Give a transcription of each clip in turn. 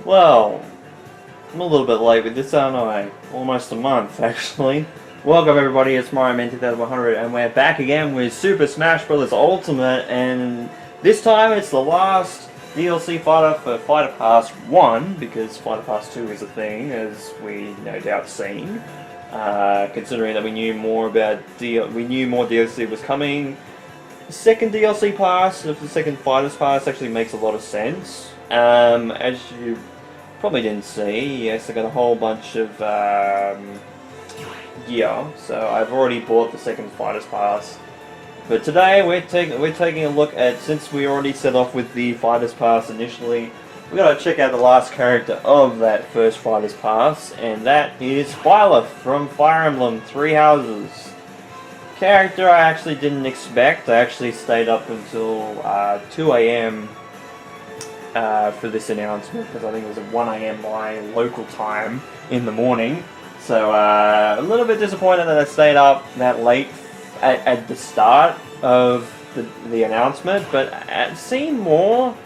Well, I'm a little bit late with this, aren't I? Almost a month, actually. Welcome everybody, it's Mario Man 2100 and we're back again with Super Smash Bros. Ultimate, and this time it's the last DLC fighter for Fighter Pass 1, because Fighter Pass 2 is a thing, as we no doubt seen. Considering that we knew more about we knew more DLC was coming. The second DLC pass, the second Fighters Pass, actually makes a lot of sense. As you probably didn't see, yes, I got a whole bunch of gear, so I've already bought the second Fighters Pass. But today we're taking a look at, since we already set off with the Fighters Pass initially, we gotta check out the last character of that first Fighters Pass, and that is Byleth from Fire Emblem Three Houses. Character I actually didn't expect. I actually stayed up until 2 AM for this announcement, because I think it was at 1 AM my local time in the morning. So a little bit disappointed that I stayed up that late at the start of the announcement, but seeing more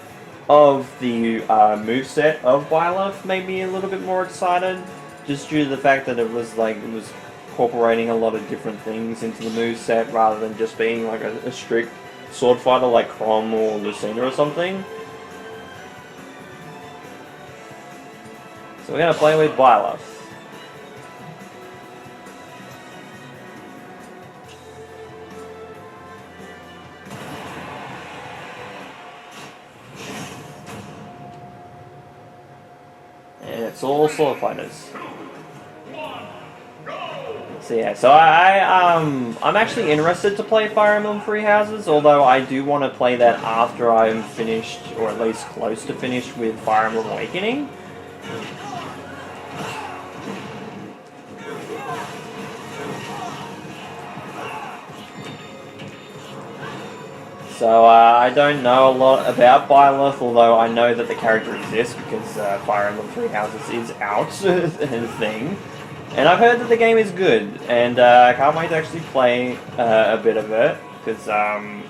of the moveset of Byleth made me a little bit more excited, just due to the fact that it was incorporating a lot of different things into the moveset rather than just being like a strict sword fighter like Chrom or Lucina or something. So we're gonna play with Byleth. And it's all sword fighters. So yeah, so I'm actually interested to play Fire Emblem Three Houses, although I do want to play that after I'm finished, or at least close to finished, with Fire Emblem Awakening. So I don't know a lot about Byleth, although I know that the character exists because Fire Emblem Three Houses is out and a thing. And I've heard that the game is good, and I can't wait to actually play a bit of it, because I'm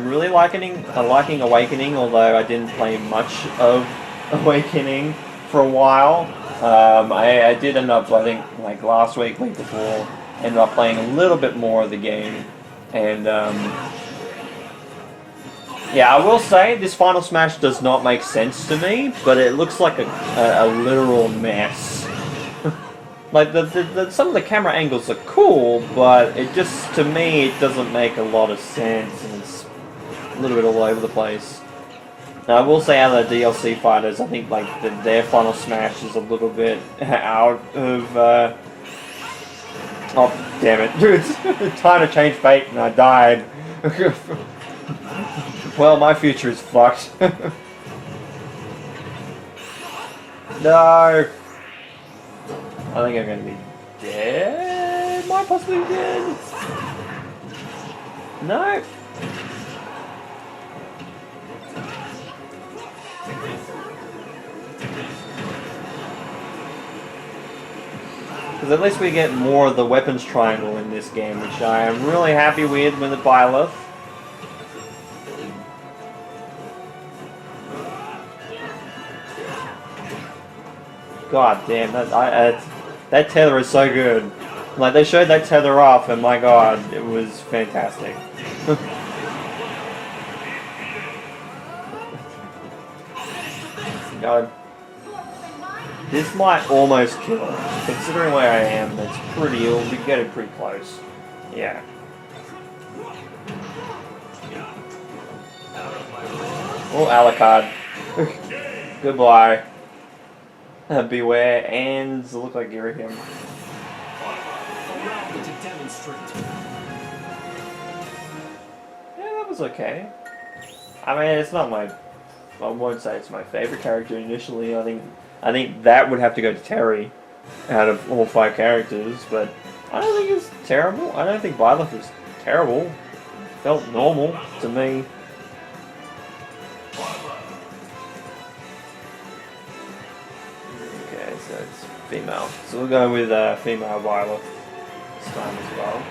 really liking Awakening, although I didn't play much of Awakening for a while. I did end up, I think, like last week before, ended up playing a little bit more of the game, and yeah, I will say this Final Smash does not make sense to me, but it looks like a literal mess. Like, some of the camera angles are cool, but it just, to me, it doesn't make a lot of sense, and it's a little bit all over the place. Now, I will say out of the DLC fighters, I think, like, their Final Smash is a little bit out of, oh, damn it. It's time to change fate, and I died. Well, my future is fucked. No! I think I'm gonna be dead. Might possibly be dead. No. Because at least we get more of the weapons triangle in this game, which I am really happy with the Byleth. God damn, that tether is so good. Like, they showed that tether off, and my god, it was fantastic. God. This might almost kill him. Considering where I am, it'll be getting pretty close. Yeah. Oh, Alucard. Goodbye. Beware, and look like Ghirahim. Yeah, that was okay. I mean, it's not my... I won't say it's my favorite character initially. I think that would have to go to Terry out of all 5 characters, but I don't think it's terrible. I don't think Byleth was terrible. It felt normal to me. So it's female. So we'll go with female Byleth this time as well.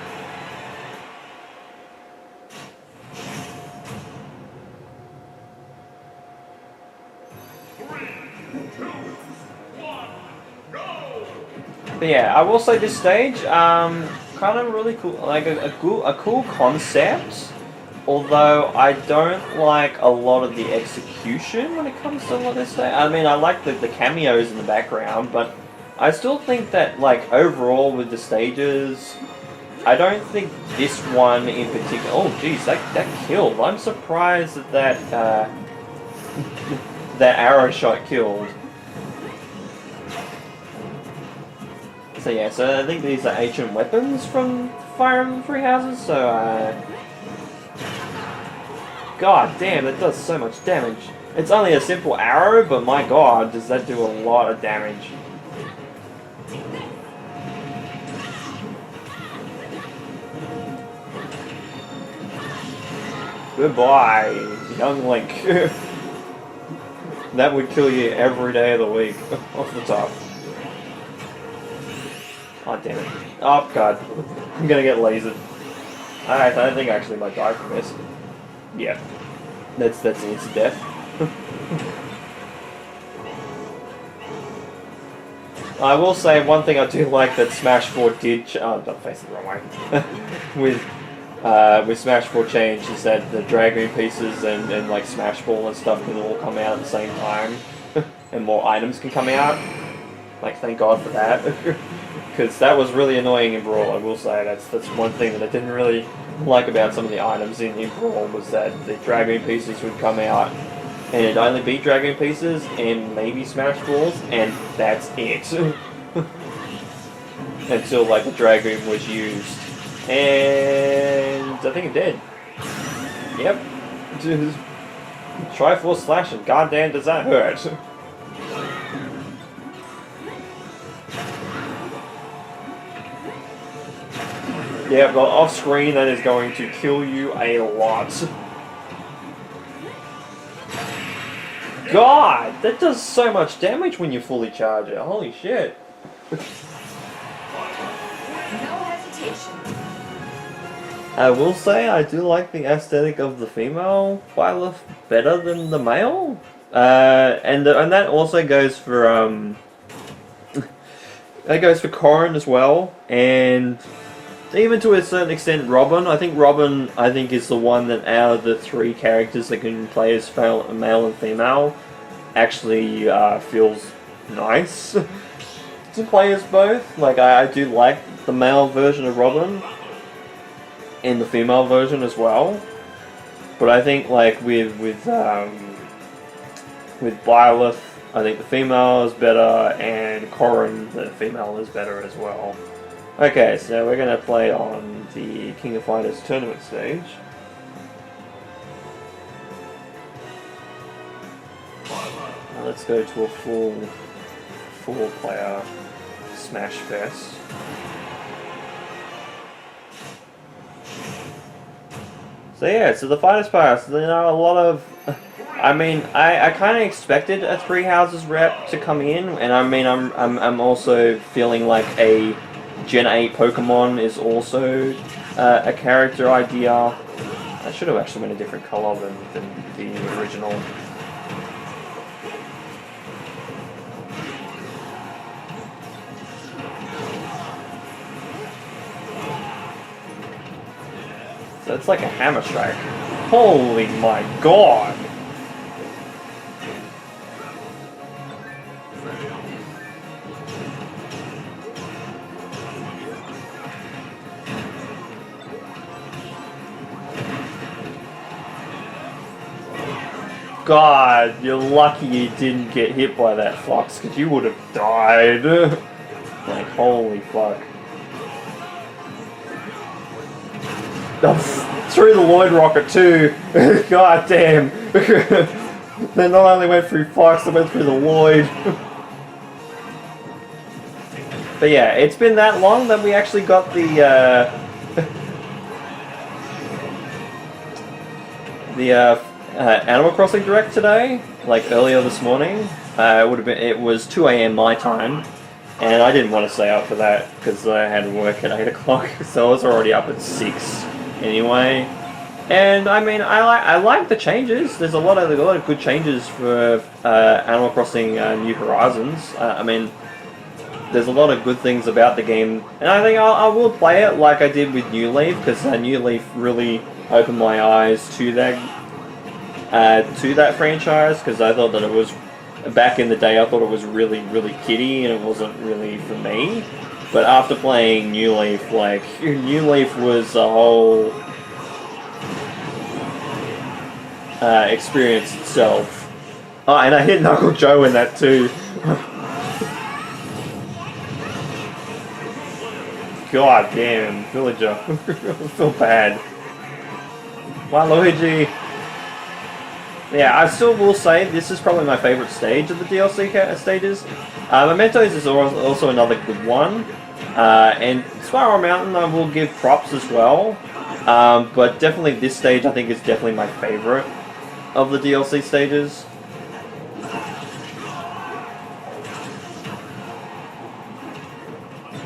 But yeah, I will say this stage, kind of really cool, like a cool concept. Although I don't like a lot of the execution when it comes to what this stage. I mean, I like the cameos in the background, but I still think that like overall with the stages, I don't think this one in particular. Oh, jeez, that killed. I'm surprised that that arrow shot killed. So yeah, so I think these are ancient weapons from Fire Emblem Three Houses. So god damn, that does so much damage. It's only a simple arrow, but my god, does that do a lot of damage. Goodbye, young Link. That would kill you every day of the week. Off the top. Oh damn it. Oh god. I'm gonna get lasered. Alright, I don't think I actually might die from this. Yeah. That's instant death. I will say one thing I do like that Smash 4 did I'm facing the wrong way. with Smash 4 change is that the Dragon pieces and like Smash Ball and stuff can all come out at the same time. And more items can come out. Like, thank God for that. Because that was really annoying in Brawl, I will say. That's one thing that I didn't really like about some of the items in Brawl, was that the Dragon pieces would come out and it'd only be Dragon pieces and maybe Smash Balls, and that's it. Until like the Dragon was used. And I think it did. Yep. Triforce Slash, and goddamn does that hurt. Yeah, but off screen that is going to kill you a lot. God, that does so much damage when you fully charge it. Holy shit. No hesitation. I will say I do like the aesthetic of the female Byleth better than the male. And that also goes for that goes for Corrin as well, and even to a certain extent Robin. I think Robin is the one that out of the three characters that can play as male and female actually feels nice to play as both. Like I do like the male version of Robin and the female version as well. But I think like with Byleth, I think the female is better, and Corrin, the female, is better as well. Okay, so we're going to play on the King of Fighters tournament stage. Now let's go to a full player Smash Fest. So yeah, so the Fighters Pass, you know, a lot of... I mean, I kind of expected a Three Houses rep to come in, and I mean, I'm also feeling like a Gen 8 Pokemon is also a character idea. I should have actually went a different color than the original. So it's like a Hammer Strike. Holy my god! God, you're lucky you didn't get hit by that fox, because you would have died. Like, holy fuck. Oh, through the Lloyd Rocket too. God damn. They not only went through fox, they went through the Lloyd. But yeah, it's been that long that we actually got the Animal Crossing Direct today, like earlier this morning. It was 2 AM my time, and I didn't want to stay up for that because I had work at 8 o'clock, so I was already up at 6 anyway. And I mean, I like the changes. There's a lot of good changes for Animal Crossing New Horizons. I mean, there's a lot of good things about the game, and I think I will play it like I did with New Leaf, because New Leaf really opened my eyes to that franchise, because I thought that it was, back in the day, I thought it was really, really kiddie, and it wasn't really for me. But after playing New Leaf, like, New Leaf was a whole experience itself. Oh, and I hit Knuckle Joe in that too. God damn, Villager. I feel bad. Waluigi. Yeah, I still will say this is probably my favourite stage of the DLC stages. Mementos is also another good one. And Spiral Mountain I will give props as well. But definitely this stage I think is definitely my favourite of the DLC stages.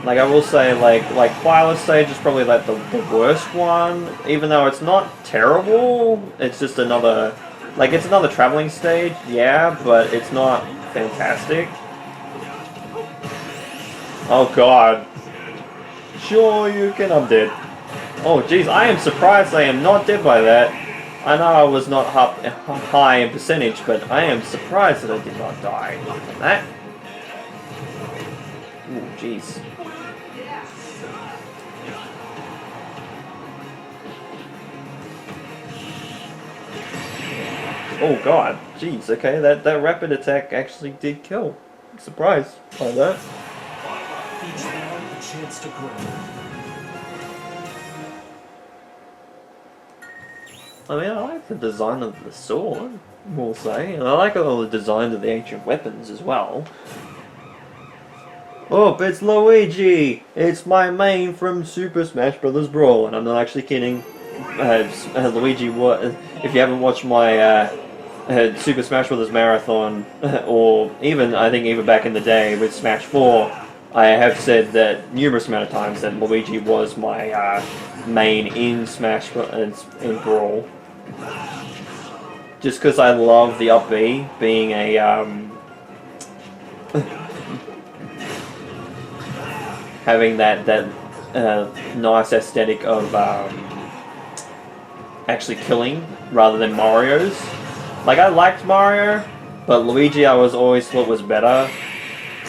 Like, I will say, like Byleth stage is probably like the worst one, even though it's not terrible. It's just another, like, it's another traveling stage, yeah, but it's not fantastic. Oh god. Sure you can, I'm dead. Oh jeez, I am surprised I am not dead by that. I know I was not high in percentage, but I am surprised that I did not die from that. Ooh, jeez. Oh god, jeez, okay, that rapid attack actually did kill. I'm surprised by that. Each man a chance to grow. I mean, I like the design of the sword, we'll say, and I like all the designs of the ancient weapons as well. Oh, it's Luigi! It's my main from Super Smash Bros. Brawl, and I'm not actually kidding. Luigi, if you haven't watched my Super Smash Bros. Marathon, or even, I think even back in the day with Smash 4, I have said that numerous amount of times that Luigi was my main in Smash in Brawl. Just because I love the up B being a having that nice aesthetic of actually killing rather than Mario's. Like, I liked Mario, but Luigi I always thought was better.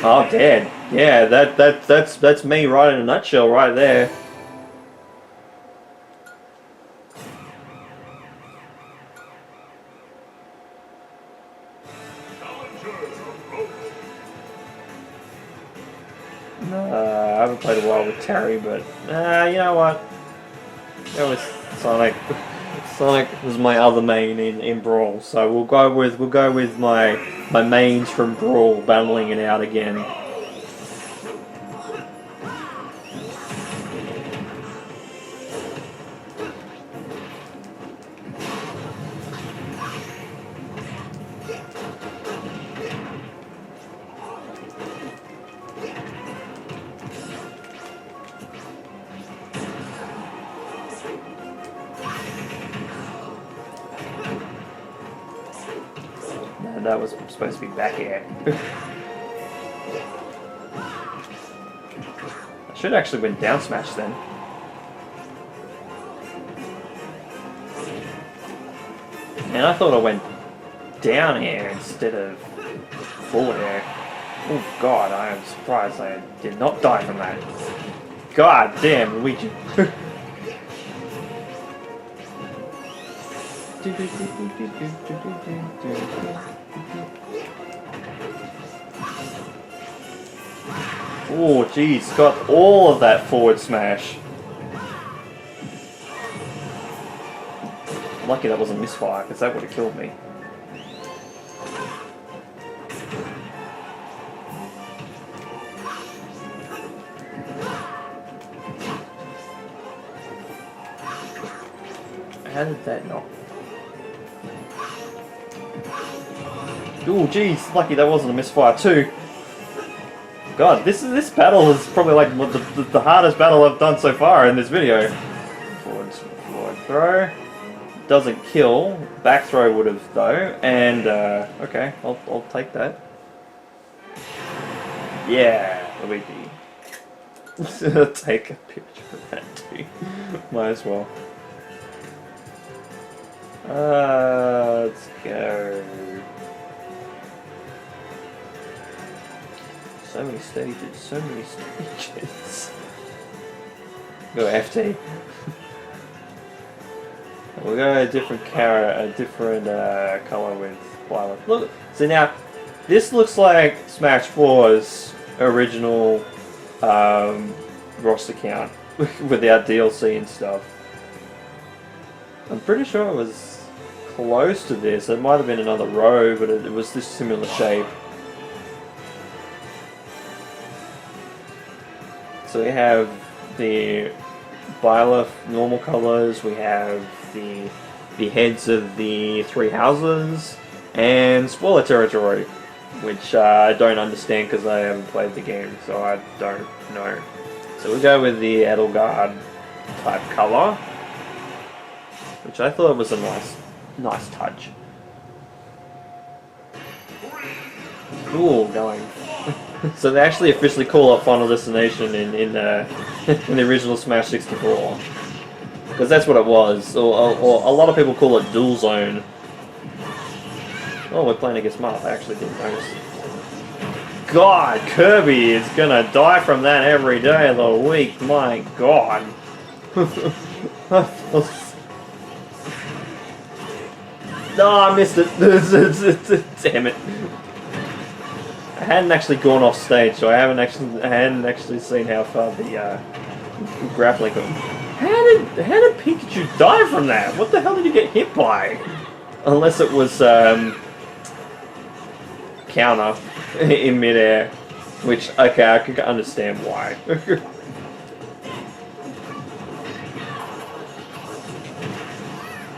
Oh, dead. Yeah, that's me right in a nutshell right there. I haven't played a while with Terry, but you know what? It was Sonic. Sonic was my other main in Brawl, so we'll go with my mains from Brawl battling it out again. That was supposed to be back air. I should actually win down smash then. And I thought I went down air instead of forward air. Oh god, I am surprised I did not die from that. God damn, Luigi. Oh, jeez, got all of that forward smash. Lucky that wasn't misfire, because that would have killed me. How did that not? Oh, jeez, lucky that wasn't a misfire too. God, this battle is probably like the hardest battle I've done so far in this video. Forward throw. Doesn't kill. Back throw would have though. And okay, I'll take that. Yeah. That'll be take a picture of that too. Might as well. Let's go. So many stages, so many stages. Go FT. We'll go a different color with Byleth. Look, so now this looks like Smash 4's original roster count without DLC and stuff. I'm pretty sure it was close to this. It might have been another row, but it was this similar shape. So we have the Byleth normal colors, we have the heads of the three houses, and spoiler territory, which I don't understand because I haven't played the game, so I don't know. So we go with the Edelgard type color, which I thought was a nice touch. Cool going. So they actually officially call it Final Destination in the original Smash 64, because that's what it was. Or a lot of people call it Dual Zone. Oh, we're playing against Marth. I actually didn't notice. God, Kirby is gonna die from that every day of the week. My God. No, I missed it. Damn it. I hadn't actually gone off stage, so I hadn't actually seen how far the grappling goes. How did Pikachu die from that? What the hell did he get hit by? Unless it was counter in midair, which okay, I can understand why.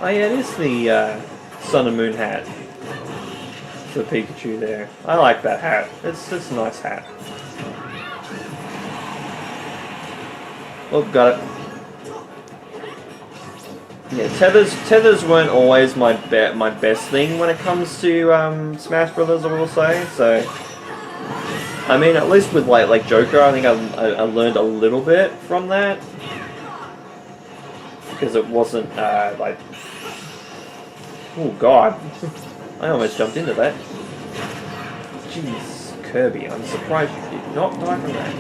Oh yeah, it is the Sun and Moon hat. For Pikachu there. I like that hat. It's a nice hat. Oh, got it. Yeah, tethers weren't always my best thing when it comes to Smash Brothers, I will say. So, I mean, at least with like Joker, I think I learned a little bit from that, because it wasn't like. Oh God. I almost jumped into that. Jeez, Kirby, I'm surprised you did not die from that.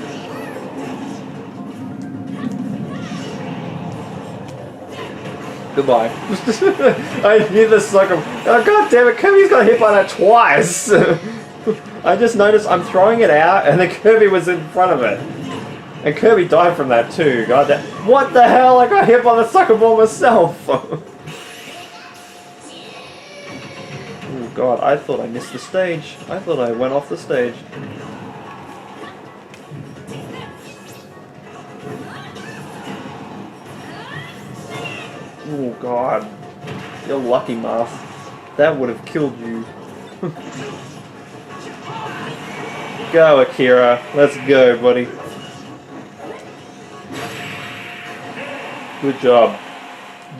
Goodbye. I hear the sucker. Oh God damn it, Kirby's got hit by that twice! I just noticed I'm throwing it out and the Kirby was in front of it. And Kirby died from that too, god damn. What the hell? I got hit by the sucker ball myself! God, I thought I missed the stage. I thought I went off the stage. Oh God. You're lucky, Marth. That would have killed you. Go, Akira. Let's go, buddy. Good job.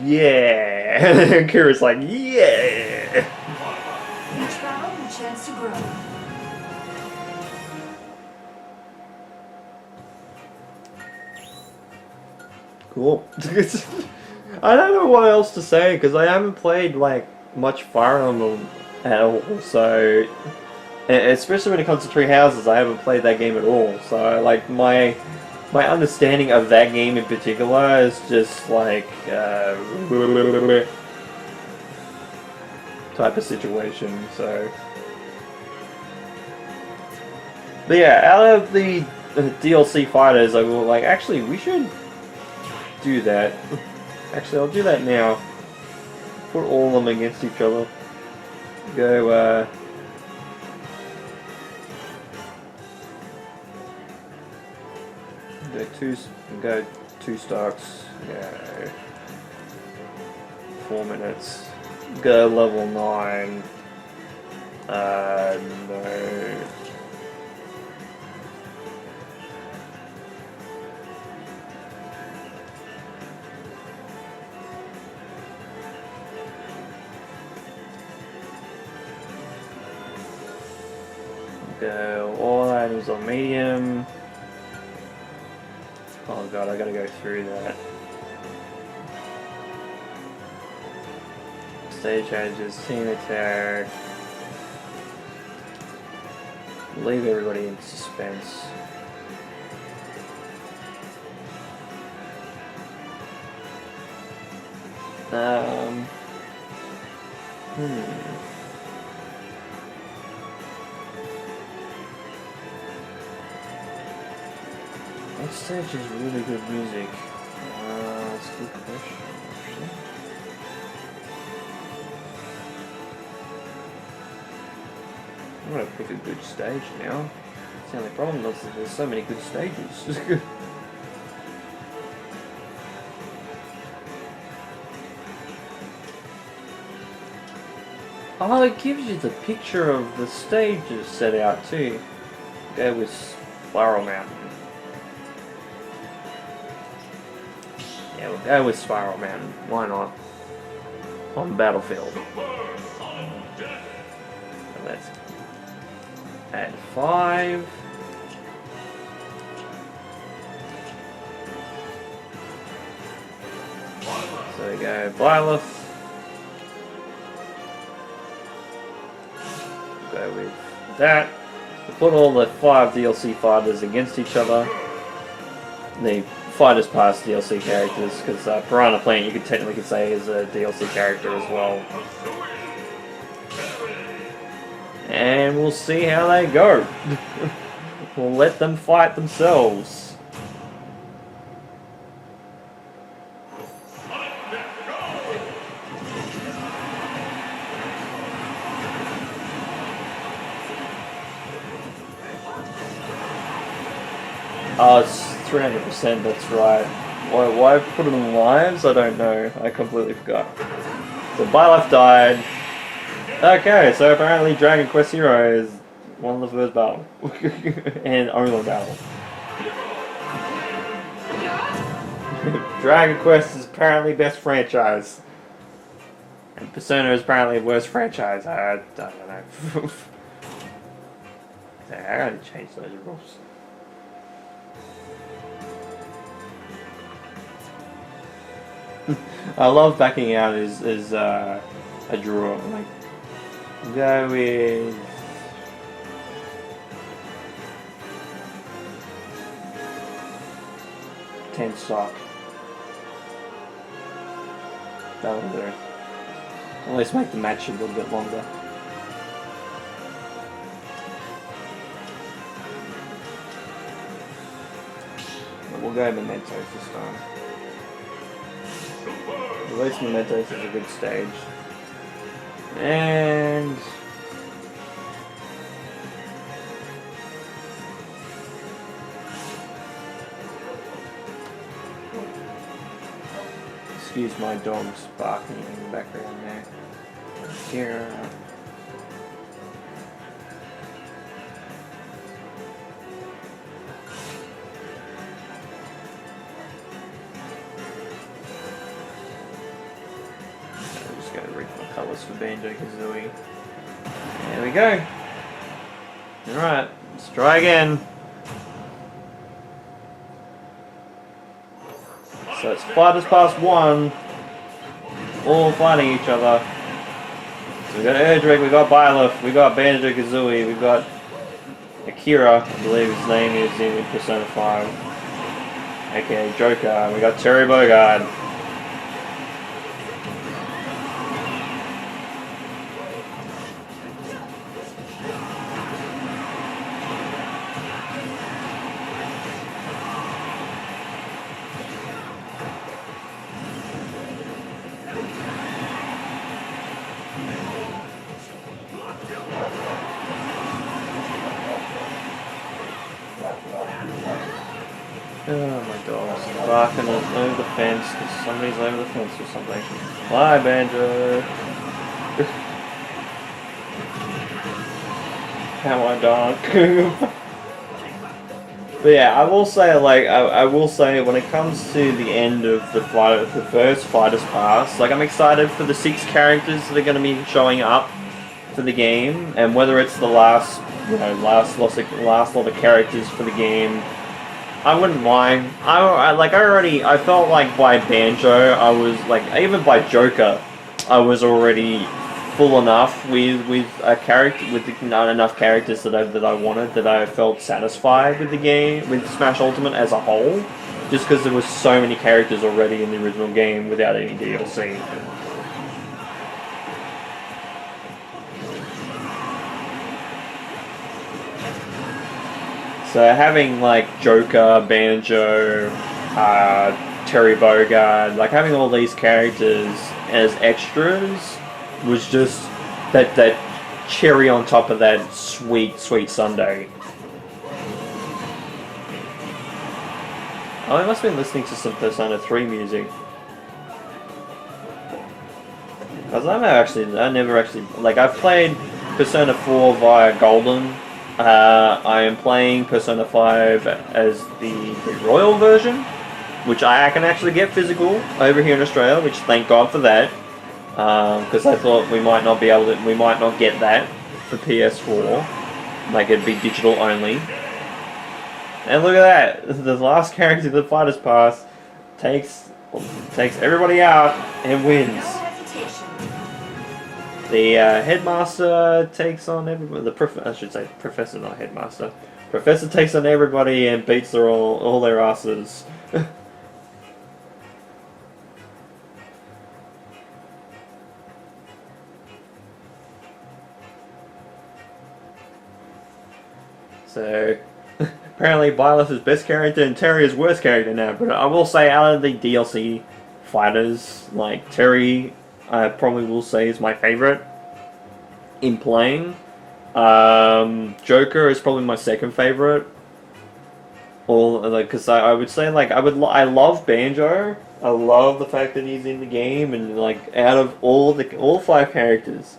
Yeah! Akira's like, yeah! Chance to grow. Cool. I don't know what else to say because I haven't played like much Fire Emblem at all. So, especially when it comes to Three Houses, I haven't played that game at all. So, like my understanding of that game in particular is just like type of situation. So. But yeah, out of the DLC fighters, I will like, actually, we should do that. Actually, I'll do that now. Put all of them against each other. Go, go two stocks. Go 4 minutes. Go level 9. No. Go all items on medium. god, I gotta go through that. Stage changes, team attack. Leave everybody in suspense. What stage is really good music? That's a good question, actually. I'm gonna pick a good stage now. The only problem is that there's so many good stages. Oh, it gives you the picture of the stages set out too. Go with Spiral Mountain. Yeah, we'll go with Spiral Mountain. Why not? On Battlefield. So let's add 5. So we go Byleth. Go with that. We'll put all the 5 DLC fighters against each other. The Fighters Pass DLC characters, because Piranha Plant you could technically say is a DLC character as well. And we'll see how they go. We'll let them fight themselves. Oh, it's 300%, that's right. Why I put it in lives? I don't know. I completely forgot. So Byleth died. Okay, so apparently Dragon Quest Hero is won the first battle. And only battle. Dragon Quest is apparently best franchise. And Persona is apparently worst franchise. I don't know. I gotta change those rules. I love backing out is a draw. Like, go with ten stock. That'll do. At least make the match a little bit longer. But we'll go Mementos this time. At least Mementos is a good stage. And excuse my dogs barking in the background there. Here. Colours for Banjo-Kazooie. There we go. Alright, let's try again. So it's Fighters Pass 1. All fighting each other. So we got Erdrick, we got Byleth, we got Banjo-Kazooie, we got Akira, I believe his name is in Persona 5. aka Joker, we got Terry Bogard. Oh my dog's barking over the fence because somebody's over the fence or something. Bye, Banjo. How I dog. But yeah, I will say, like, I will say when it comes to the end of the first Fighters Pass, like, I'm excited for the 6 characters that are going to be showing up for the game, and whether it's the last lot of characters for the game. I wouldn't mind. I felt like by Banjo, I was like, even by Joker, I was already full enough with a character, with not enough characters that I wanted, that I felt satisfied with the game, with Smash Ultimate as a whole, just because there was so many characters already in the original game without any DLC. So having like Joker, Banjo, Terry Bogard, like having all these characters as extras was just that cherry on top of that sweet sundae. Oh, I must have been listening to some Persona 3 music. Because I never actually, like, I've played Persona 4 via Golden. I am playing Persona 5 as the Royal version, which I can actually get physical over here in Australia, which thank God for that. Because I thought we might not get that for PS4. Like, it'd be digital only. And look at that! The last character of the Fighters Pass takes everybody out and wins. The headmaster takes on everybody. I should say professor, not headmaster. Professor takes on everybody and beats all their asses. So apparently Byleth is best character and Terry is worst character now. But I will say, out of the DLC fighters, like Terry, I probably will say is my favorite in playing. Joker is probably my second favorite. Because I would say, like, I love Banjo. I love the fact that he's in the game, and like out of all 5 characters,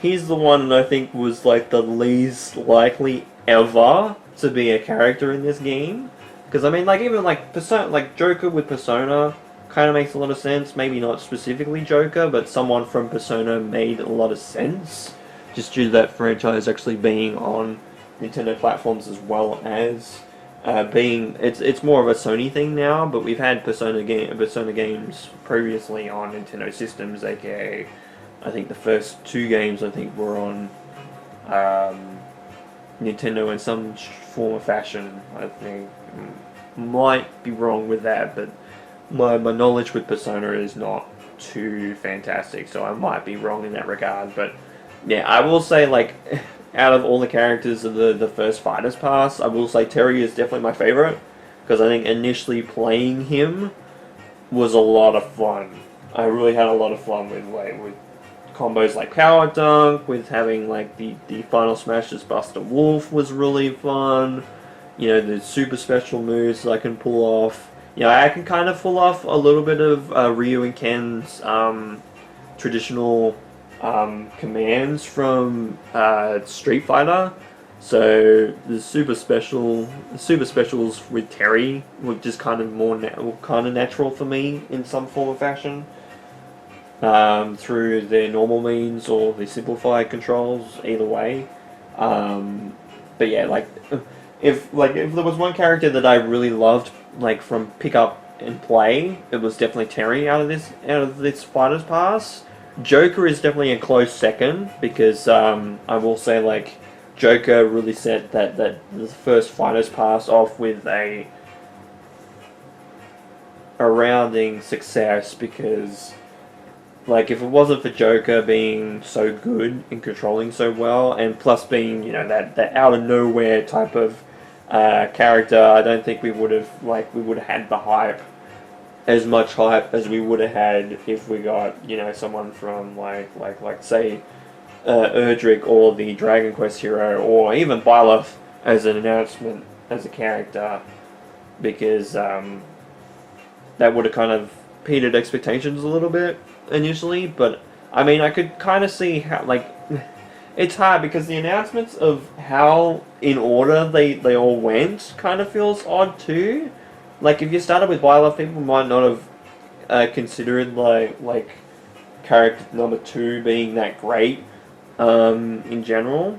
he's the one that I think was like the least likely ever to be a character in this game. Because I mean, like, even like Persona, like Joker with Persona kind of makes a lot of sense. Maybe not specifically Joker, but someone from Persona made a lot of sense, just due to that franchise actually being on Nintendo platforms as well as being it's more of a Sony thing now. But we've had Persona games previously on Nintendo systems, aka I think the first 2 games I think were on Nintendo in some form or fashion. I think might be wrong with that, but my knowledge with Persona is not too fantastic, so I might be wrong in that regard. But yeah, I will say, like, out of all the characters of the first Fighters Pass, I will say Terry is definitely my favorite, because I think initially playing him was a lot of fun. I really had a lot of fun with combos like Power Dunk, with having like the Final Smashes Buster Wolf was really fun. You know, the super special moves that I can pull off. You know, I can kind of pull off a little bit of Ryu and Ken's traditional commands from Street Fighter. So the super specials with Terry were just kind of kind of natural for me in some form or fashion. Through their normal means or the simplified controls, either way. But yeah, like if there was one character that I really loved, like from pick up and play, it was definitely Terry out of this Fighters Pass. Joker is definitely a close second, because I will say, like, Joker really set that the first Fighters Pass off with a rounding success, because like, if it wasn't for Joker being so good and controlling so well, and plus being, you know, that out of nowhere type of character, I don't think we would have had the hype, as much hype as we would have had if we got, you know, someone from like say Erdrick or the Dragon Quest hero, or even Byleth as an announcement as a character, because that would have kind of petered expectations a little bit initially. But I mean, I could kind of see how, like, it's hard because the announcements of how in order they all went kind of feels odd too. Like, if you started with Byleth, people might not have considered like character number 2 being that great in general.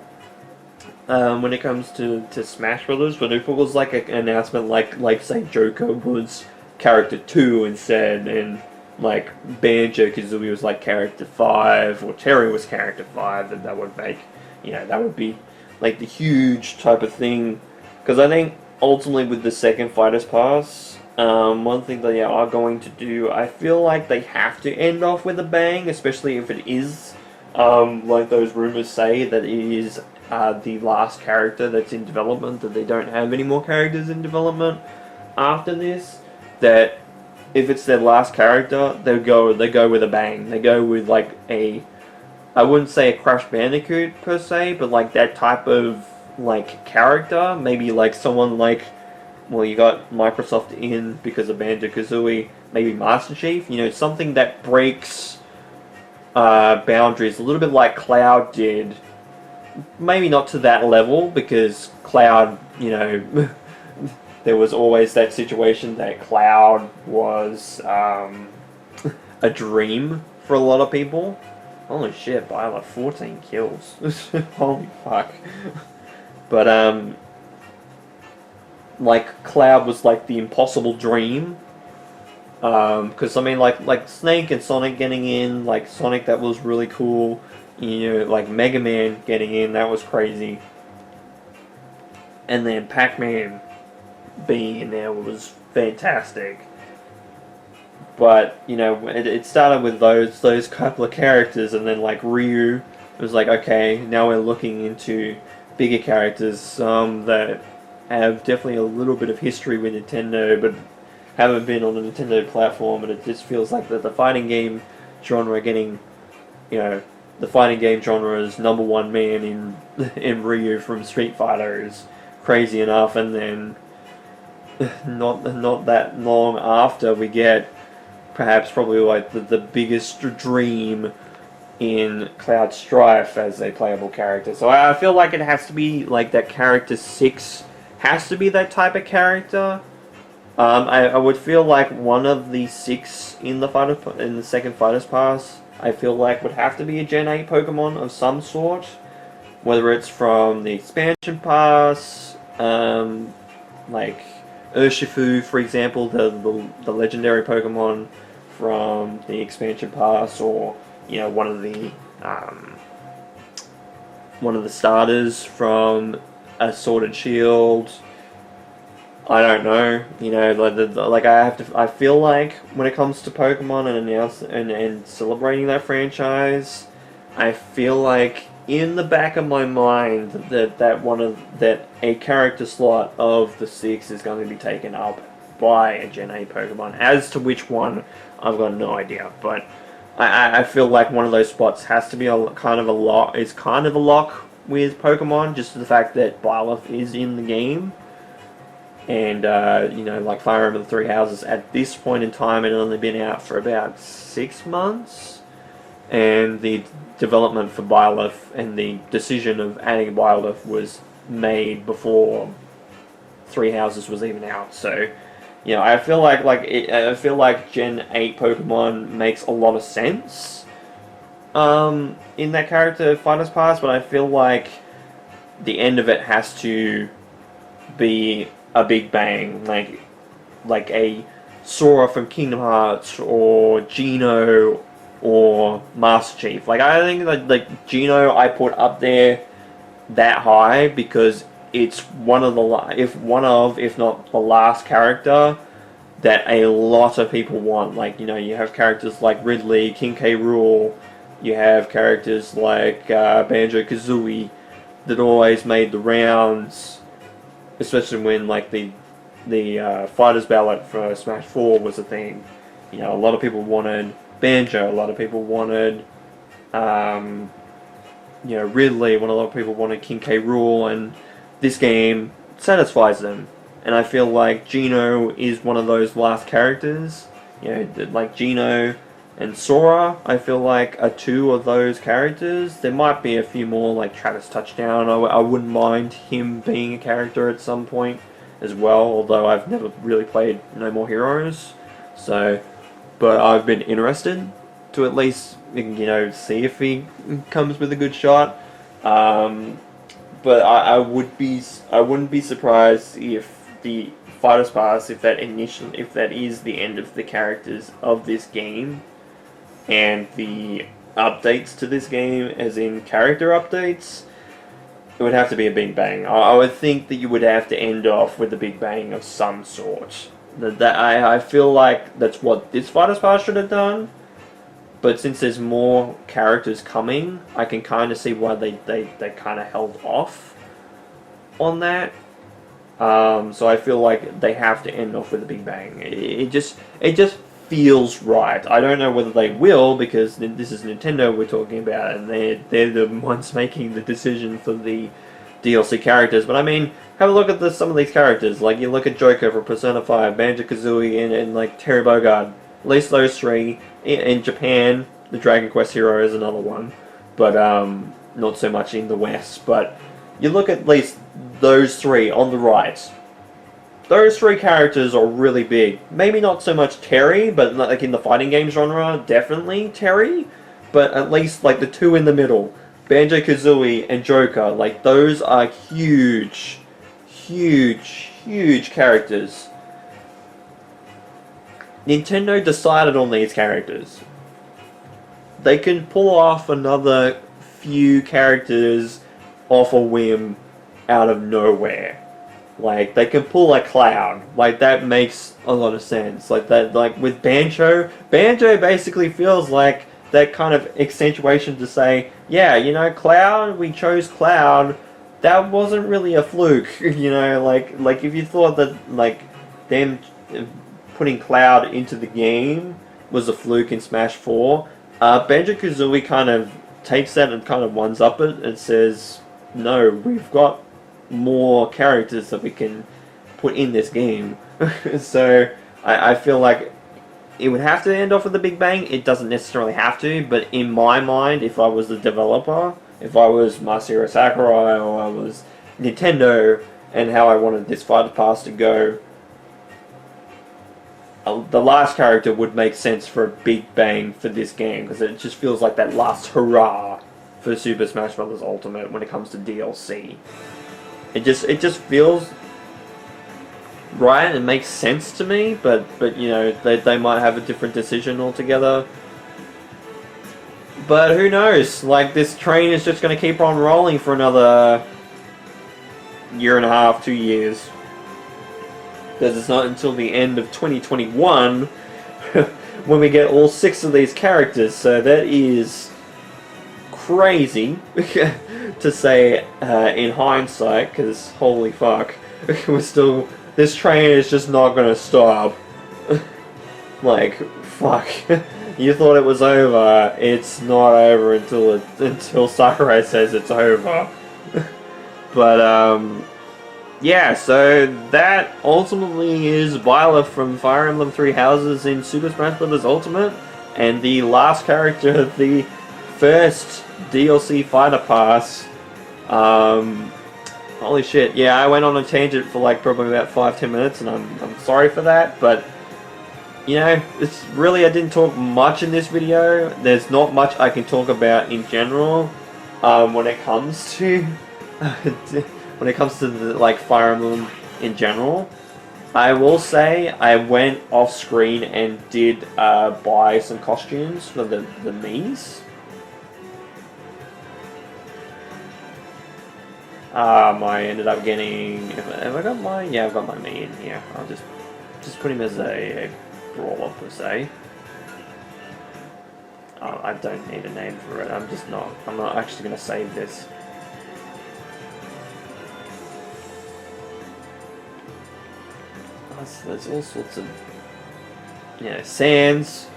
when it comes to Smash Brothers, but if it was like an announcement like say Joker was character 2 instead, and like Banjo-Kazooie was like character 5, or Terry was character 5, then that would make, that would be like the huge type of thing. Because I think ultimately with the second Fighters Pass, one thing they are going to do, I feel like they have to end off with a bang, especially if it is, like those rumors say, that it is the last character that's in development, that they don't have any more characters in development after this, that if it's their last character, they go with a bang. They go with like I wouldn't say a Crash Bandicoot per se, but like that type of like character, maybe like someone like, well, you got Microsoft in because of Banjo-Kazooie, maybe Master Chief, something that breaks boundaries, a little bit like Cloud did. Maybe not to that level, because Cloud, there was always that situation that Cloud was a dream for a lot of people. Holy shit, Byleth, 14 kills. Holy fuck. But, like, Cloud was like the impossible dream. Because, I mean, like Snake and Sonic getting in, like Sonic, that was really cool. Like Mega Man getting in, that was crazy. And then Pac-Man being in there was fantastic. But, it started with those couple of characters, and then like Ryu, it was like, okay, now we're looking into bigger characters, some that have definitely a little bit of history with Nintendo, but haven't been on the Nintendo platform, and it just feels like that the fighting game genre getting, the fighting game genre's #1 man in Ryu from Street Fighter is crazy enough, and then not that long after we get perhaps probably like the biggest dream in Cloud Strife as a playable character. So I feel like it has to be like that character 6 has to be that type of character. I would feel like one of the 6 in the second Fighters Pass, I feel like would have to be a Gen 8 Pokemon of some sort, whether it's from the expansion pass, like Urshifu, for example, the legendary Pokemon from the expansion pass, or one of the starters from a Sword and Shield. I don't know, I feel like when it comes to Pokemon and celebrating that franchise, I feel like in the back of my mind that a character slot of the 6 is going to be taken up by a Gen 8 Pokemon. As to which one, I've got no idea, but I feel like one of those spots has to be kind of a lock with Pokemon, just to the fact that Byleth is in the game. And, like Fire Emblem Three Houses, at this point in time, it had only been out for about 6 months. And the development for Byleth and the decision of adding Byleth was made before Three Houses was even out. So, I feel like Gen 8 Pokemon makes a lot of sense in that character Fighters Pass, but I feel like the end of it has to be a big bang, like a Sora from Kingdom Hearts, or Geno, or Master Chief. Like, I think that like Geno I put up there that high because it's one of if not the last character that a lot of people want. Like, you have characters like Ridley, King K. Rool, you have characters like Banjo-Kazooie that always made the rounds, especially when like the Fighters Ballot for Smash 4 was a thing. A lot of people wanted Banjo, a lot of people wanted Ridley, a lot of people wanted King K. Rool, and this game satisfies them. And I feel like Geno is one of those last characters. Like Geno and Sora, I feel like are 2 of those characters. There might be a few more, like Travis Touchdown. I wouldn't mind him being a character at some point as well, although I've never really played No More Heroes. So, but I've been interested to at least, see if he comes with a good shot. but I wouldn't be surprised if the Fighters Pass, if that is the end of the characters of this game, and the updates to this game, as in character updates, it would have to be a big bang. I would think that you would have to end off with a big bang of some sort. I feel like that's what this Fighters Pass should have done. But since there's more characters coming, I can kind of see why they kind of held off on that. So I feel like they have to end off with a big bang. It just feels right. I don't know whether they will, because this is Nintendo we're talking about, and they're the ones making the decision for the DLC characters. But I mean, have a look at some of these characters. Like, you look at Joker from Persona 5, Banjo-Kazooie, and like Terry Bogard. At least those three. In Japan, the Dragon Quest hero is another one, but not so much in the West. But you look at least those three on the right. Those three characters are really big. Maybe not so much Terry, but like in the fighting game genre, definitely Terry. But at least like the two in the middle, Banjo-Kazooie and Joker, like those are huge, huge, huge characters. Nintendo decided on these characters. They can pull off another few characters off a whim out of nowhere. Like, they can pull a Cloud. Like, that makes a lot of sense. Like, that, like, with Banjo basically feels like that kind of accentuation to say, yeah, you know, Cloud, we chose Cloud. That wasn't really a fluke, you know, like if you thought that, like, them putting Cloud into the game was a fluke in Smash 4, Banjo-Kazooie kind of takes that and kind of ones-up it and says, no, we've got more characters that we can put in this game. So I feel like it would have to end off with a big bang. It doesn't necessarily have to, but in my mind, if I was the developer, if I was Masahiro Sakurai or I was Nintendo and how I wanted this Fighter Pass to go, the last character would make sense for a big bang for this game, because it just feels like that last hurrah for Super Smash Bros. Ultimate when it comes to DLC. It just feels right and makes sense to me, but you know, they might have a different decision altogether. But who knows? Like, this train is just going to keep on rolling for another year and a half, 2 years. Because it's not until the end of 2021 when we get all 6 of these characters. So that is crazy to say in hindsight, because holy fuck, this train is just not going to stop. Like, fuck. You thought it was over. It's not over until Sakurai says it's over. But yeah, so that ultimately is Byleth from Fire Emblem Three Houses in Super Smash Bros. Ultimate, and the last character of the first DLC Fighter Pass. Holy shit, yeah, I went on a tangent for like probably about 5-10 minutes, and I'm sorry for that, but you know, it's really, I didn't talk much in this video. There's not much I can talk about in general when it comes to the, like, Fire Emblem in general. I will say I went off screen and did buy some costumes for the Miis. I ended up getting, have I got mine? Yeah, I've got my Mii in here. I'll just put him as a brawler per se. I don't need a name for it. I'm not actually going to save this. There's all sorts of, you know, Sans.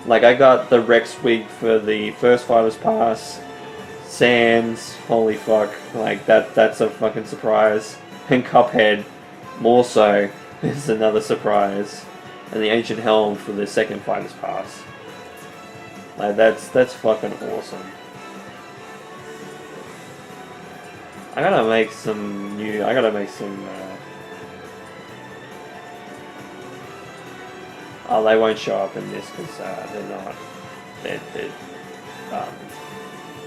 Like, I got the Rex wig for the first Fighters Pass. Sans, holy fuck, like that's a fucking surprise. And Cuphead, more so, is another surprise. And the Ancient Helm for the second Fighters Pass. Like, that's fucking awesome. I gotta make some. Oh, they won't show up in this because they're not.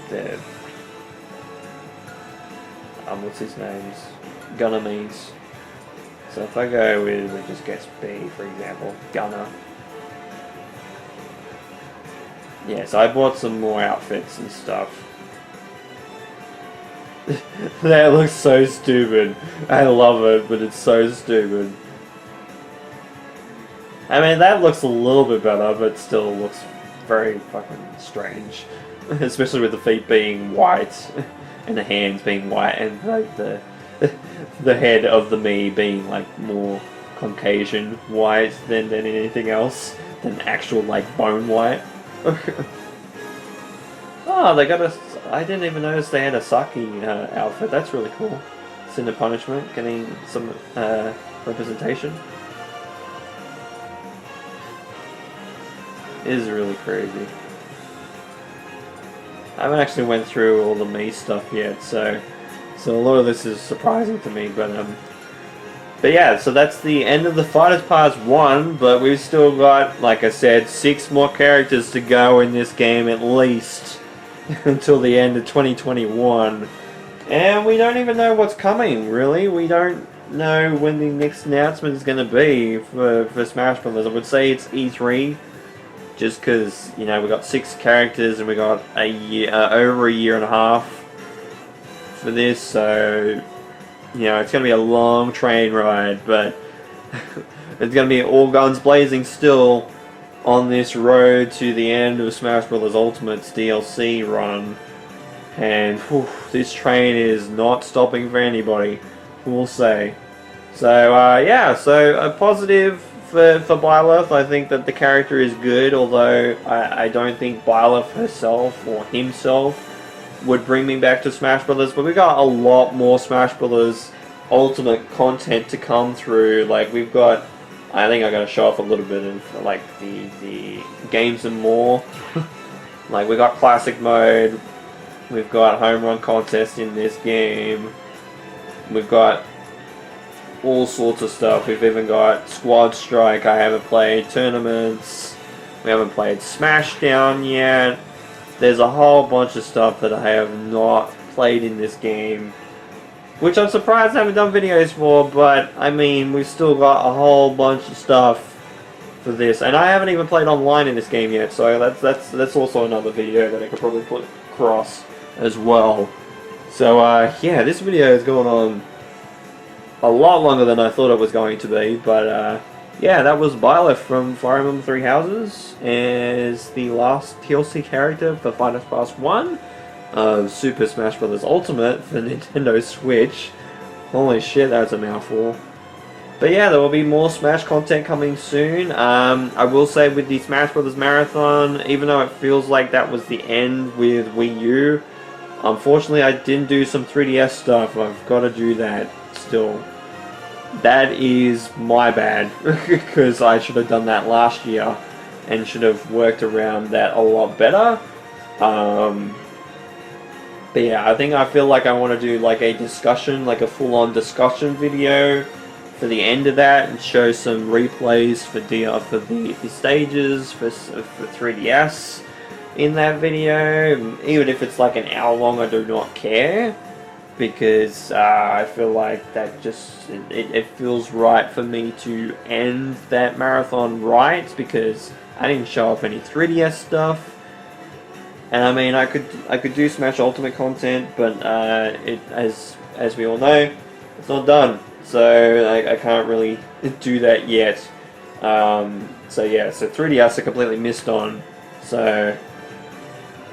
They're what's his name's Gunner means. So if I go with, we just guess B, for example, Gunner. Yeah, so I bought some more outfits and stuff. That looks so stupid. I love it, but it's so stupid. I mean, that looks a little bit better, but still looks very fucking strange. Especially with the feet being white, and the hands being white, and like the head of the me being like more Caucasian white than anything else, than actual like bone white. Oh, they got a. I didn't even notice they had a Saki outfit. That's really cool. Sin of Punishment, getting some representation. It is really crazy. I haven't actually went through all the me stuff yet, so a lot of this is surprising to me. But yeah, so that's the end of the Fighters Pass 1. But we've still got, like I said, 6 more characters to go in this game at least. Until the end of 2021, and we don't even know what's coming, really. We don't know when the next announcement is going to be for Smash Bros. I would say it's E3, just because, you know, we got 6 characters and we got a year, over a year and a half for this, so, you know, it's going to be a long train ride, but it's going to be all guns blazing still on this road to the end of Smash Bros. Ultimate's DLC run. And whew, this train is not stopping for anybody, we'll say. So yeah, so a positive for Byleth. I think that the character is good, although I don't think Byleth herself or himself would bring me back to Smash Bros. But we got a lot more Smash Bros. Ultimate content to come through. Like, we've got, I think I gotta show off a little bit of like the games and more. Like, we got classic mode, we've got home run contest in this game, we've got all sorts of stuff. We've even got Squad Strike. I haven't played tournaments. We haven't played Smashdown yet. There's a whole bunch of stuff that I have not played in this game, which I'm surprised I haven't done videos for, but I mean, we've still got a whole bunch of stuff for this, and I haven't even played online in this game yet, so that's also another video that I could probably put across as well. So yeah, this video is going on a lot longer than I thought it was going to be, but yeah, that was Byleth from Fire Emblem Three Houses as the last DLC character for Fighters Pass 1 of Super Smash Bros. Ultimate for Nintendo Switch. Holy shit, that's a mouthful. But yeah, there will be more Smash content coming soon. I will say, with the Smash Bros. Marathon, even though it feels like that was the end with Wii U, unfortunately I didn't do some 3DS stuff. I've got to do that still. That is my bad, because I should have done that last year and should have worked around that a lot better. But yeah, I feel like I want to do like a discussion, like a full-on discussion video for the end of that, and show some replays for the stages for 3DS in that video. Even if it's like an hour long, I do not care, because I feel like that just it feels right for me to end that marathon right, because I didn't show off any 3DS stuff. And I mean, I could do Smash Ultimate content, but as we all know, it's not done. So I can't really do that yet. So yeah, so 3DS I completely missed on. So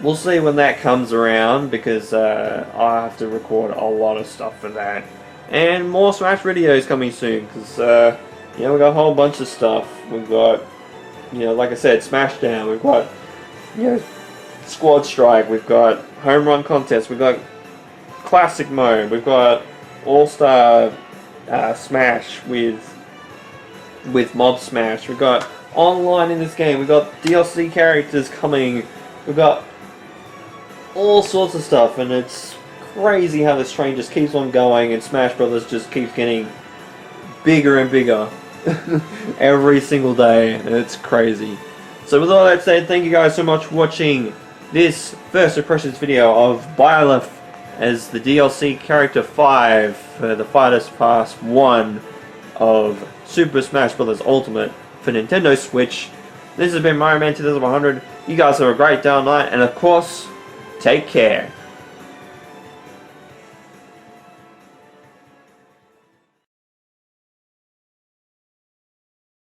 we'll see when that comes around, because I have to record a lot of stuff for that. And more Smash videos coming soon, because you know, we got a whole bunch of stuff. We've got, you know, like I said, Smashdown. We've got, you know, Squad Strike, we've got home run contest, we've got classic mode, we've got all-star Smash with Mob Smash, we've got online in this game, we've got DLC characters coming, we've got all sorts of stuff, and it's crazy how this train just keeps on going, and Smash Brothers just keeps getting bigger and bigger every single day, and it's crazy. So with all that said, thank you guys so much for watching this first impressions video of Byleth as the DLC Character 5 for the Fighters Pass 1 of Super Smash Bros. Ultimate for Nintendo Switch. This has been Mario Man 2100. You guys have a great day and night, and of course, take care.